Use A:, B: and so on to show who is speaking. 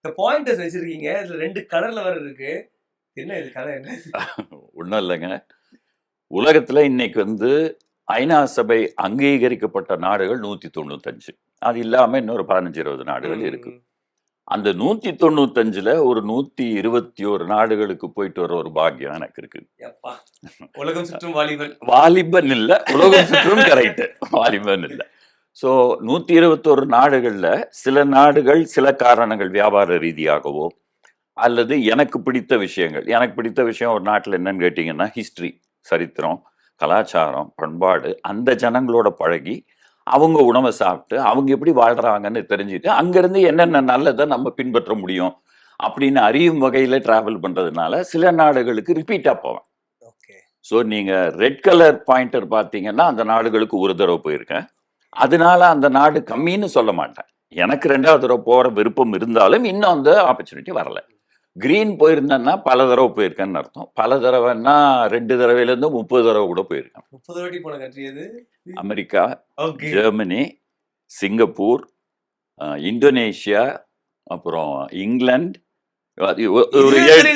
A: இந்த பாயிண்டர்ஸ் வச்சிருக்கீங்க. இதுல 2 கலர்ல வேற இருக்கு. என்ன இது கதை என்ன?
B: ஒன்றும் இல்லைங்க. உலகத்துல இன்னைக்கு வந்து ஐநா சபை அங்கீகரிக்கப்பட்ட நாடுகள் 195. அது இல்லாம இன்னொரு 15-20 நாடுகள் இருக்கு. அந்த 195ல ஒரு 121 நாடுகளுக்கு போயிட்டு வர ஒரு பாக்கியம் எனக்கு இருக்கு.
A: எப்பா, உலகம் சுற்றும் வாலிபன்.
B: வாலிபன் இல்ல, உலகம் சுற்றும் கரெக்ட், வாலிபன் இல்ல. ஸோ 121 நாடுகள்ல சில நாடுகள் சில காரணங்கள் வியாபார ரீதியாகவோ அல்லது எனக்கு பிடித்த விஷயம் ஒரு நாட்டில் என்னன்னு கேட்டிங்கன்னா ஹிஸ்ட்ரி, சரித்திரம், கலாச்சாரம், பண்பாடு, அந்த ஜனங்களோட பழகி அவங்க உணவை சாப்பிட்டு அவங்க எப்படி வாழ்றாங்கன்னு தெரிஞ்சுட்டு அங்கிருந்து என்னென்ன நல்லதை நம்ம பின்பற்ற முடியும் அப்படின்னு அறியும் வகையில டிராவல் பண்றதுனால சில நாடுகளுக்கு ரிப்பீட்டா போவேன். ஸோ நீங்க ரெட் கலர் பாயிண்டர் பார்த்தீங்கன்னா அந்த நாடுகளுக்கு ஒரு தடவை போயிருக்கேன். அதனால அந்த நாடு கம்மின்னு சொல்ல மாட்டேன். எனக்கு 2வது தடவை போற விருப்பம் இருந்தாலும் இன்னும் அந்த ஆப்பர்ச்சுனிட்டி வரல. கிரீன் போயிருந்தேன்னா பல தடவை போயிருக்கேன்னு அர்த்தம். பல தடவைன்னா 2 தடவையிலேருந்து 30 தடவை கூட போயிருக்கேன்.
A: 30 வாட்டி போன கண்ட்ரி எது?
B: அமெரிக்கா, ஜெர்மனி, சிங்கப்பூர், இந்தோனேஷியா, அப்புறம் இங்கிலாந்து. ஒரு 7